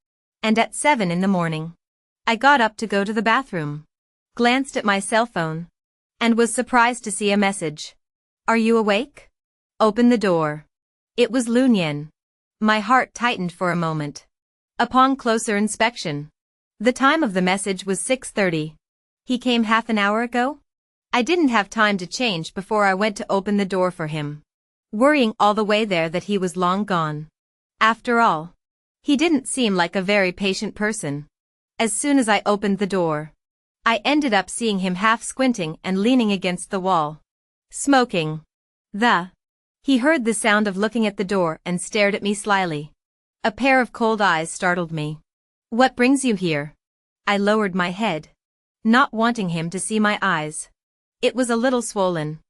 S1: And at 7 in the morning, I got up to go to the bathroom. Glanced at my cell phone. And was surprised to see a message. Are you awake? Open the door. It was Lunyan. My heart tightened for a moment. Upon closer inspection, the time of the message was 6:30. He came half an hour ago? I didn't have time to change before I went to open the door for him. Worrying all the way there that he was long gone. After all, he didn't seem like a very patient person. As soon as I opened the door, I ended up seeing him half squinting and leaning against the wall. Smoking. He heard the sound of looking at the door and stared at me slyly. A pair of cold eyes startled me. What brings you here? I lowered my head, not wanting him to see my eyes. It was a little swollen.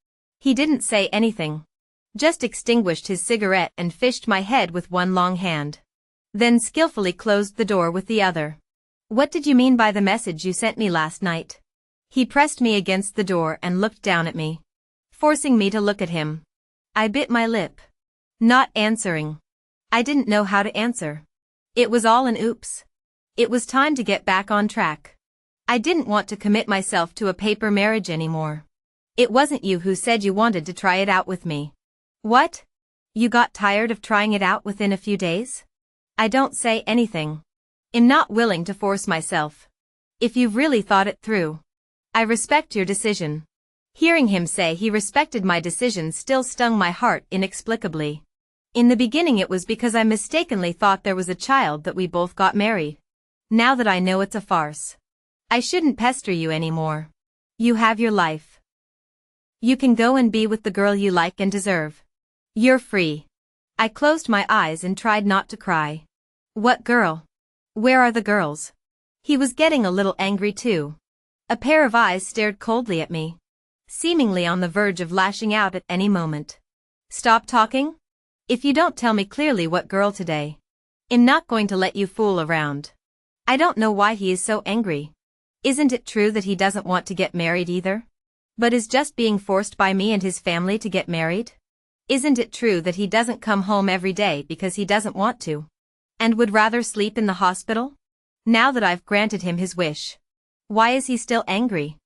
S1: He didn't say anything. Just extinguished his cigarette and fished my head with one long hand. Then skillfully closed the door with the other. What did you mean by the message you sent me last night? He pressed me against the door and looked down at me, forcing me to look at him. I bit my lip. Not answering. I didn't know how to answer. It was all an oops. It was time to get back on track. I didn't want to commit myself to a paper marriage anymore. It wasn't you who said you wanted to try it out with me. What? You got tired of trying it out within a few days? I don't say anything. I'm not willing to force myself. If you've really thought it through, I respect your decision. Hearing him say he respected my decision still stung my heart inexplicably. In the beginning it was because I mistakenly thought there was a child that we both got married. Now that I know it's a farce, I shouldn't pester you anymore. You have your life. You can go and be with the girl you like and deserve. You're free. I closed my eyes and tried not to cry. What girl? Where are the girls? He was getting a little angry too. A pair of eyes stared coldly at me, seemingly on the verge of lashing out at any moment. Stop talking? If you don't tell me clearly what girl today, I'm not going to let you fool around. I don't know why he is so angry. Isn't it true that he doesn't want to get married either? But is just being forced by me and his family to get married? Isn't it true that he doesn't come home every day because he doesn't want to? And would rather sleep in the hospital? Now that I've granted him his wish, why is he still angry?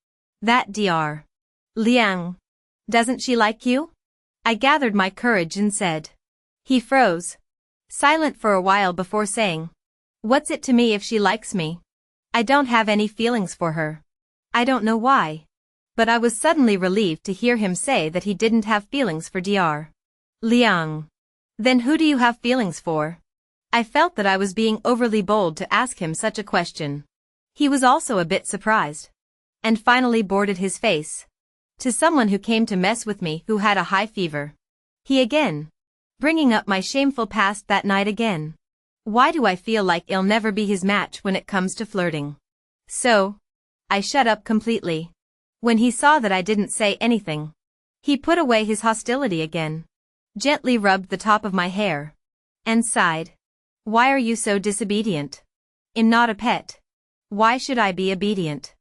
S1: That Dr. Liang. Doesn't she like you? I gathered my courage and said. He froze, silent for a while before saying, what's it to me if she likes me? I don't have any feelings for her. I don't know why. But I was suddenly relieved to hear him say that he didn't have feelings for Dr. Liang. Then who do you have feelings for? I felt that I was being overly bold to ask him such a question. He was also a bit surprised. And finally boarded his face. To someone who came to mess with me who had a high fever. He again. Bringing up my shameful past that night again. Why do I feel like I'll never be his match when it comes to flirting? So, I shut up completely. When he saw that I didn't say anything, he put away his hostility again, gently rubbed the top of my hair, and sighed. Why are you so disobedient? I'm not a pet. Why should I be obedient?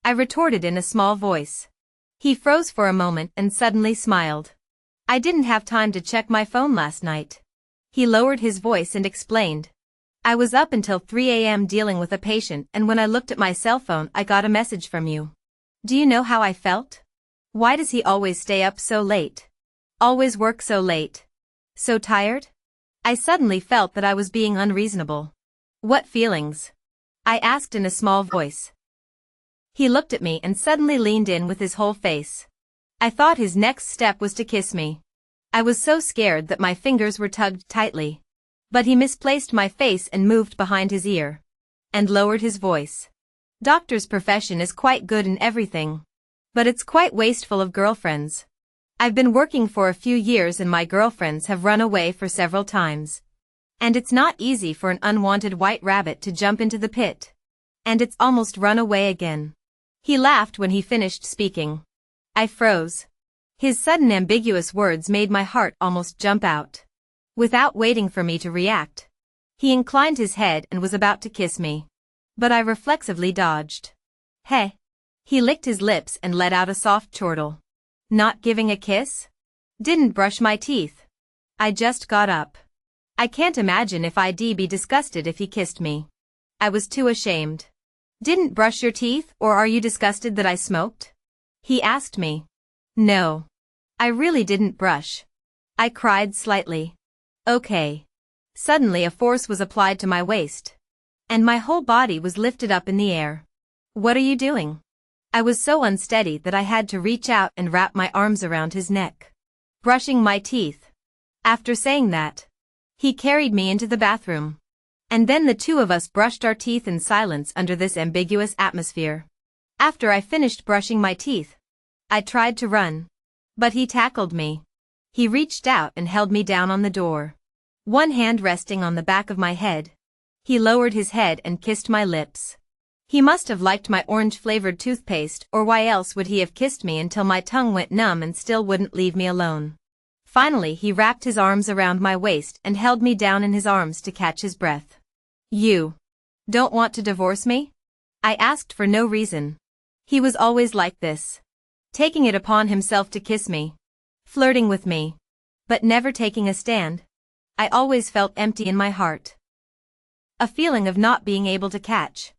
S1: I retorted in a small voice. He froze for a moment and suddenly smiled. I didn't have time to check my phone last night. He lowered his voice and explained. I was up until 3 a.m. dealing with a patient, and when I looked at my cell phone I got a message from you. Do you know how I felt? Why does he always stay up so late? Always work so late? So tired? I suddenly felt that I was being unreasonable. What feelings? I asked in a small voice. He looked at me and suddenly leaned in with his whole face. I thought his next step was to kiss me. I was so scared that my fingers were tugged tightly. But he misplaced my face and moved behind his ear. And lowered his voice. Doctor's profession is quite good in everything. But it's quite wasteful of girlfriends. I've been working for a few years and my girlfriends have run away for several times. And it's not easy for an unwanted white rabbit to jump into the pit. And it's almost run away again. He laughed when he finished speaking. I froze. His sudden ambiguous words made my heart almost jump out. Without waiting for me to react, he inclined his head and was about to kiss me. But I reflexively dodged. Hey. He licked his lips and let out a soft chortle. Not giving a kiss? Didn't brush my teeth. I just got up. I can't imagine if I'd be disgusted if he kissed me. I was too ashamed. Didn't brush your teeth, or are you disgusted that I smoked? He asked me. No. I really didn't brush. I cried slightly. Okay. Suddenly a force was applied to my waist. And my whole body was lifted up in the air. What are you doing? I was so unsteady that I had to reach out and wrap my arms around his neck. Brushing my teeth. After saying that, he carried me into the bathroom. And then the two of us brushed our teeth in silence under this ambiguous atmosphere. After I finished brushing my teeth, I tried to run. But he tackled me. He reached out and held me down on the door. One hand resting on the back of my head. He lowered his head and kissed my lips. He must have liked my orange-flavored toothpaste, or why else would he have kissed me until my tongue went numb and still wouldn't leave me alone. Finally he wrapped his arms around my waist and held me down in his arms to catch his breath. You don't want to divorce me? I asked for no reason. He was always like this. Taking it upon himself to kiss me. Flirting with me. But never taking a stand. I always felt empty in my heart. A feeling of not being able to catch.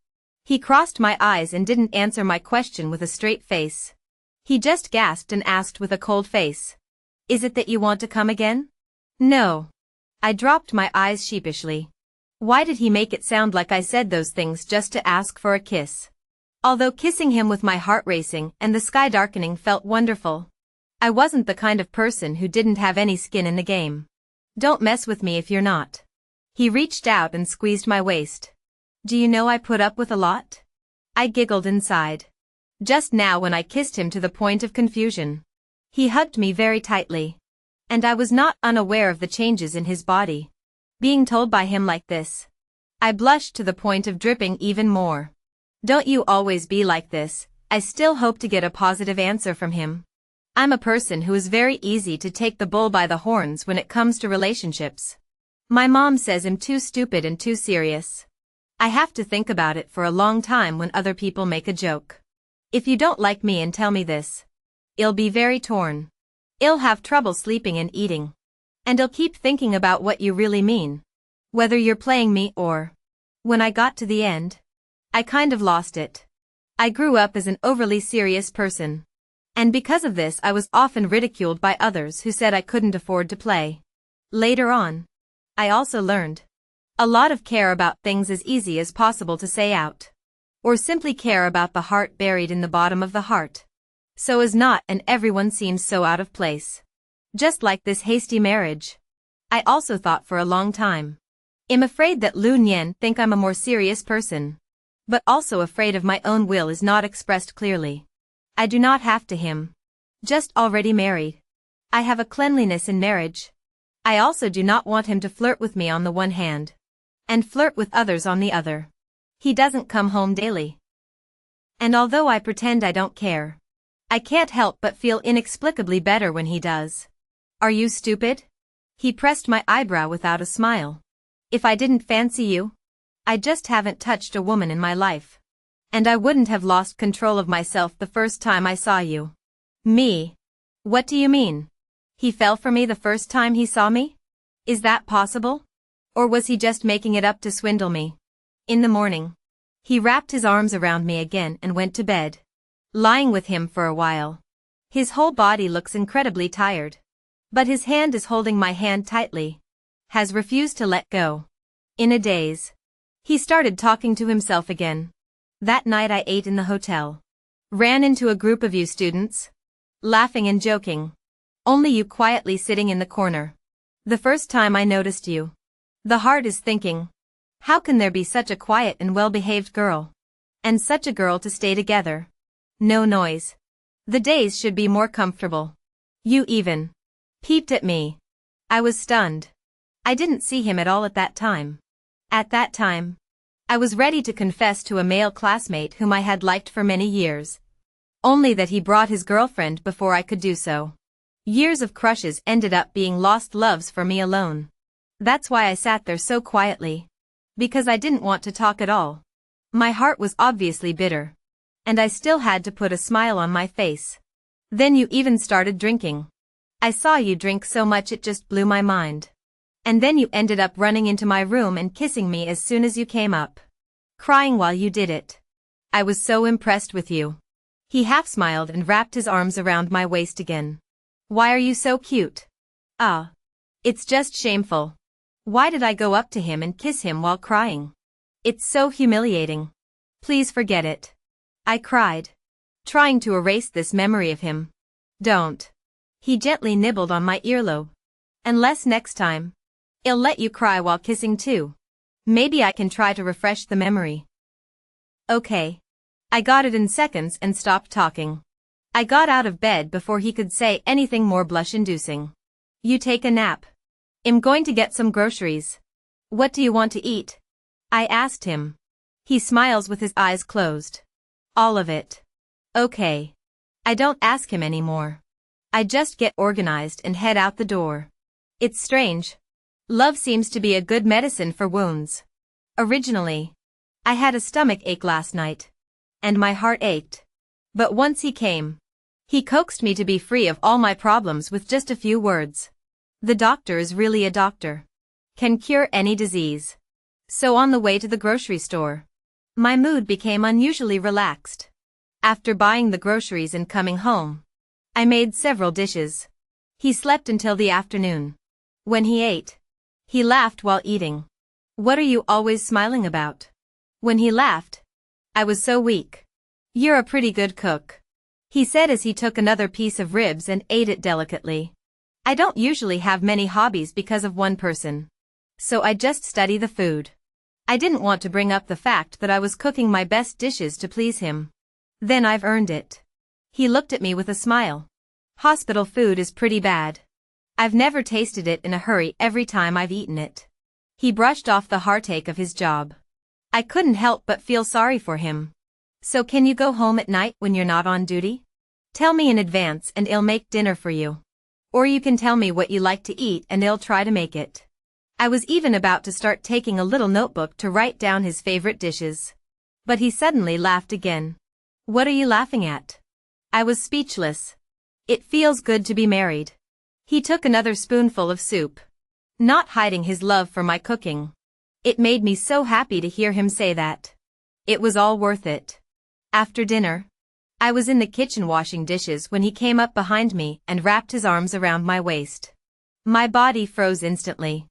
S1: He crossed my eyes and didn't answer my question with a straight face. He just gasped and asked with a cold face. Is it that you want to come again? No. I dropped my eyes sheepishly. Why did he make it sound like I said those things just to ask for a kiss? Although kissing him with my heart racing and the sky darkening felt wonderful, I wasn't the kind of person who didn't have any skin in the game. Don't mess with me if you're not. He reached out and squeezed my waist. Do you know I put up with a lot? I giggled inside. Just now when I kissed him to the point of confusion. He hugged me very tightly. And I was not unaware of the changes in his body. Being told by him like this. I blushed to the point of dripping even more. Don't you always be like this? I still hope to get a positive answer from him. I'm a person who is very easy to take the bull by the horns when it comes to relationships. My mom says I'm too stupid and too serious. I have to think about it for a long time when other people make a joke. If you don't like me and tell me this, I'll be very torn. I'll have trouble sleeping and eating. And I'll keep thinking about what you really mean. Whether you're playing me or... When I got to the end, I kind of lost it. I grew up as an overly serious person. And because of this I was often ridiculed by others who said I couldn't afford to play. Later on, I also learned. A lot of care about things as easy as possible to say out. Or simply care about the heart buried in the bottom of the heart. So as not and everyone seems so out of place. Just like this hasty marriage. I also thought for a long time. I'm afraid that Lu Nian think I'm a more serious person. But also afraid of my own will is not expressed clearly. I do not have to him. Just already married. I have a cleanliness in marriage. I also do not want him to flirt with me on the one hand. And flirt with others on the other. He doesn't come home daily. And although I pretend I don't care, I can't help but feel inexplicably better when he does. Are you stupid? He pressed my eyebrow without a smile. If I didn't fancy you? I just haven't touched a woman in my life. And I wouldn't have lost control of myself the first time I saw you. Me? What do you mean? He fell for me the first time he saw me? Is that possible? Or was he just making it up to swindle me? In the morning, he wrapped his arms around me again and went to bed. Lying with him for a while. His whole body looks incredibly tired. But his hand is holding my hand tightly. Has refused to let go. In a daze. He started talking to himself again. That night I ate in the hotel. Ran into a group of you students. Laughing and joking. Only you quietly sitting in the corner. The first time I noticed you. The heart is thinking. How can there be such a quiet and well-behaved girl? And such a girl to stay together. No noise. The days should be more comfortable. You even peeped at me. I was stunned. I didn't see him at all at that time. At that time, I was ready to confess to a male classmate whom I had liked for many years. Only that he brought his girlfriend before I could do so. Years of crushes ended up being lost loves for me alone. That's why I sat there so quietly. Because I didn't want to talk at all. My heart was obviously bitter. And I still had to put a smile on my face. Then you even started drinking. I saw you drink so much it just blew my mind. And then you ended up running into my room and kissing me as soon as you came up. Crying while you did it. I was so impressed with you. He half smiled and wrapped his arms around my waist again. Why are you so cute? Ah. It's just shameful. Why did I go up to him and kiss him while crying? It's so humiliating. Please forget it. I cried. Trying to erase this memory of him. Don't. He gently nibbled on my earlobe. Unless next time, I'll let you cry while kissing too. Maybe I can try to refresh the memory. Okay. I got it in seconds and stopped talking. I got out of bed before he could say anything more blush-inducing. You take a nap. I'm going to get some groceries. What do you want to eat? I asked him. He smiles with his eyes closed. All of it. Okay. I don't ask him anymore. I just get organized and head out the door. It's strange. Love seems to be a good medicine for wounds. Originally, I had a stomach ache last night. And my heart ached. But once he came, he coaxed me to be free of all my problems with just a few words. The doctor is really a doctor. Can cure any disease. So on the way to the grocery store, my mood became unusually relaxed. After buying the groceries and coming home, I made several dishes. He slept until the afternoon. When he ate, he laughed while eating. What are you always smiling about? When he laughed, I was so weak. You're a pretty good cook, he said as he took another piece of ribs and ate it delicately. I don't usually have many hobbies because of one person. So I just study the food. I didn't want to bring up the fact that I was cooking my best dishes to please him. Then I've earned it. He looked at me with a smile. Hospital food is pretty bad. I've never tasted it in a hurry every time I've eaten it. He brushed off the heartache of his job. I couldn't help but feel sorry for him. So can you go home at night when you're not on duty? Tell me in advance and I'll make dinner for you. Or you can tell me what you like to eat and I'll try to make it. I was even about to start taking a little notebook to write down his favorite dishes. But he suddenly laughed again. What are you laughing at? I was speechless. It feels good to be married. He took another spoonful of soup. Not hiding his love for my cooking. It made me so happy to hear him say that. It was all worth it. After dinner, I was in the kitchen washing dishes when he came up behind me and wrapped his arms around my waist. My body froze instantly.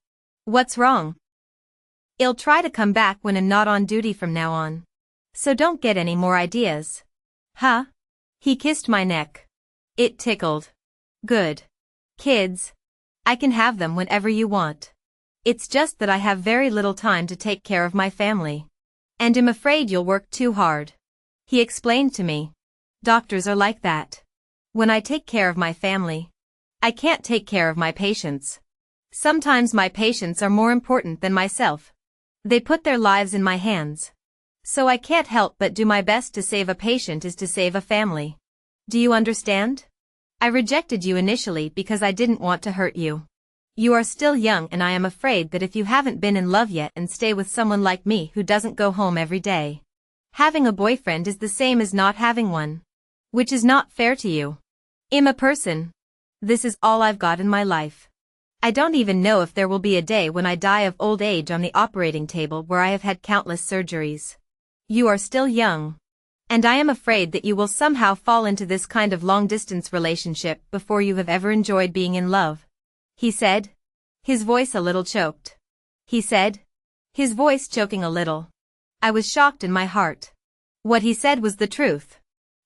S1: What's wrong? I'll try to come back when I'm not on duty from now on. So don't get any more ideas. Huh? He kissed my neck. It tickled. Good. Kids. I can have them whenever you want. It's just that I have very little time to take care of my family. And I'm afraid you'll work too hard. He explained to me. Doctors are like that. When I take care of my family, I can't take care of my patients. Sometimes my patients are more important than myself. They put their lives in my hands. So I can't help but do my best. To save a patient is to save a family. Do you understand? I rejected you initially because I didn't want to hurt you. You are still young and I am afraid that if you haven't been in love yet and stay with someone like me who doesn't go home every day, having a boyfriend is the same as not having one. Which is not fair to you. I'm a person. This is all I've got in my life. I don't even know if there will be a day when I die of old age on the operating table where I have had countless surgeries. You are still young. And I am afraid that you will somehow fall into this kind of long-distance relationship before you have ever enjoyed being in love. He said. His voice a little choked. He said. His voice choking a little. I was shocked in my heart. What he said was the truth.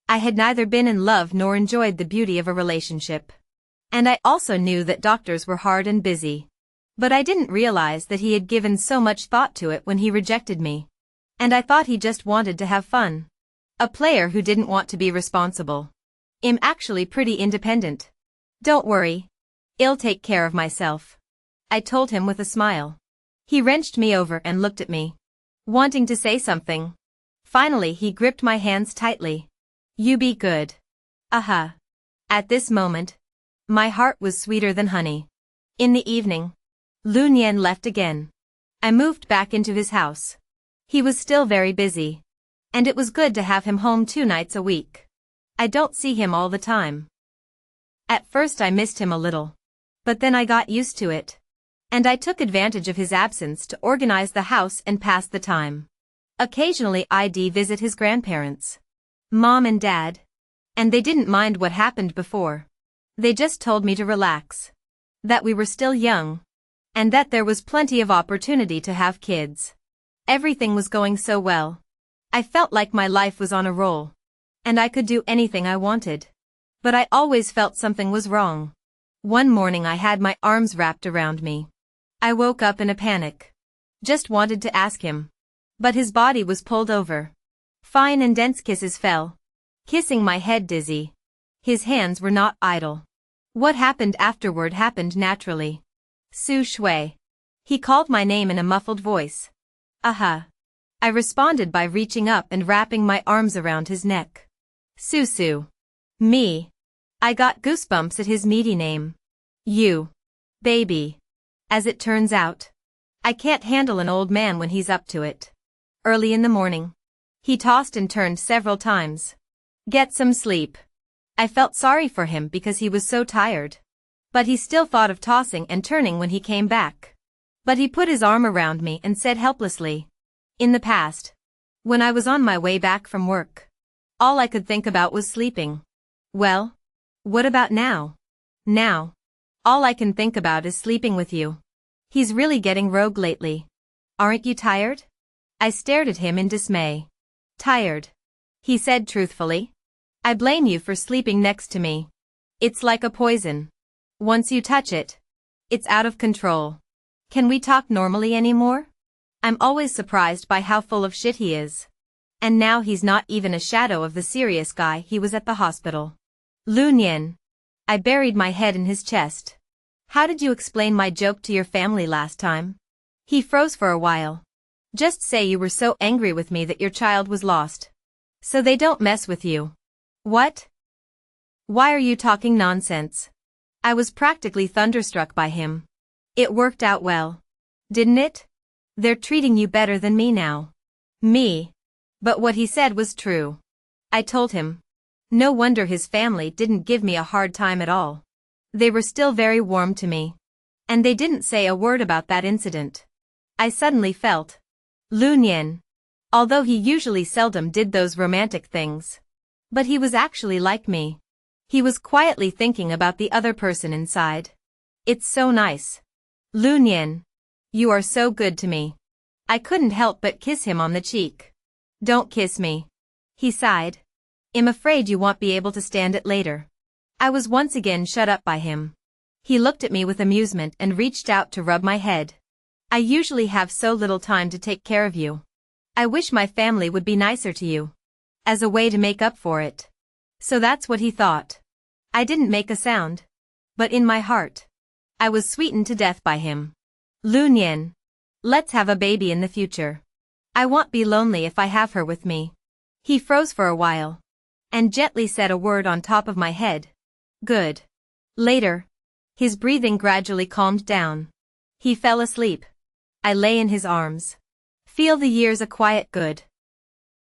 S1: I had neither been in love nor enjoyed the beauty of a relationship. And I also knew that doctors were hard and busy. But I didn't realize that he had given so much thought to it when he rejected me. And I thought he just wanted to have fun. A player who didn't want to be responsible. I'm actually pretty independent. Don't worry. I'll take care of myself. I told him with a smile. He wrenched me over and looked at me, wanting to say something. Finally he gripped my hands tightly. You be good. At this moment, my heart was sweeter than honey. In the evening, Lu Nian left again. I moved back into his house. He was still very busy. And it was good to have him home 2 nights a week. I don't see him all the time. At first I missed him a little. But then I got used to it. And I took advantage of his absence to organize the house and pass the time. Occasionally I'd visit his grandparents. Mom and Dad. And they didn't mind what happened before. They just told me to relax. That we were still young. And that there was plenty of opportunity to have kids. Everything was going so well. I felt like my life was on a roll. And I could do anything I wanted. But I always felt something was wrong. One morning I had my arms wrapped around me. I woke up in a panic. Just wanted to ask him. But his body was pulled over. Fine and dense kisses fell. Kissing my head dizzy. His hands were not idle. What happened afterward happened naturally. Su Shui. He called my name in a muffled voice. I responded by reaching up and wrapping my arms around his neck. Su. Me. I got goosebumps at his meaty name. You. Baby. As it turns out, I can't handle an old man when he's up to it. Early in the morning, he tossed and turned several times. Get some sleep. I felt sorry for him because he was so tired. But he still thought of tossing and turning when he came back. But he put his arm around me and said helplessly. In the past, when I was on my way back from work, all I could think about was sleeping. Well, what about now? Now, all I can think about is sleeping with you. He's really getting rogue lately. Aren't you tired? I stared at him in dismay. Tired? He said truthfully. I blame you for sleeping next to me. It's like a poison. Once you touch it, it's out of control. Can we talk normally anymore? I'm always surprised by how full of shit he is. And now he's not even a shadow of the serious guy he was at the hospital. Lu Nian. I buried my head in his chest. How did you explain my joke to your family last time? He froze for a while. Just say you were so angry with me that your child was lost. So they don't mess with you. What? Why are you talking nonsense? I was practically thunderstruck by him. It worked out well. Didn't it? They're treating you better than me now. Me. But what he said was true. I told him. No wonder his family didn't give me a hard time at all. They were still very warm to me. And they didn't say a word about that incident. I suddenly felt. Lu Nian. Although he usually seldom did those romantic things. But he was actually like me. He was quietly thinking about the other person inside. It's so nice. Lu Nian. You are so good to me. I couldn't help but kiss him on the cheek. Don't kiss me. He sighed. I'm afraid you won't be able to stand it later. I was once again shut up by him. He looked at me with amusement and reached out to rub my head. I usually have so little time to take care of you. I wish my family would be nicer to you. As a way to make up for it. So that's what he thought. I didn't make a sound. But in my heart, I was sweetened to death by him. Lu Nian. Let's have a baby in the future. I won't be lonely if I have her with me. He froze for a while. And gently said a word on top of my head. Good. Later. His breathing gradually calmed down. He fell asleep. I lay in his arms. Feel the years a quiet good.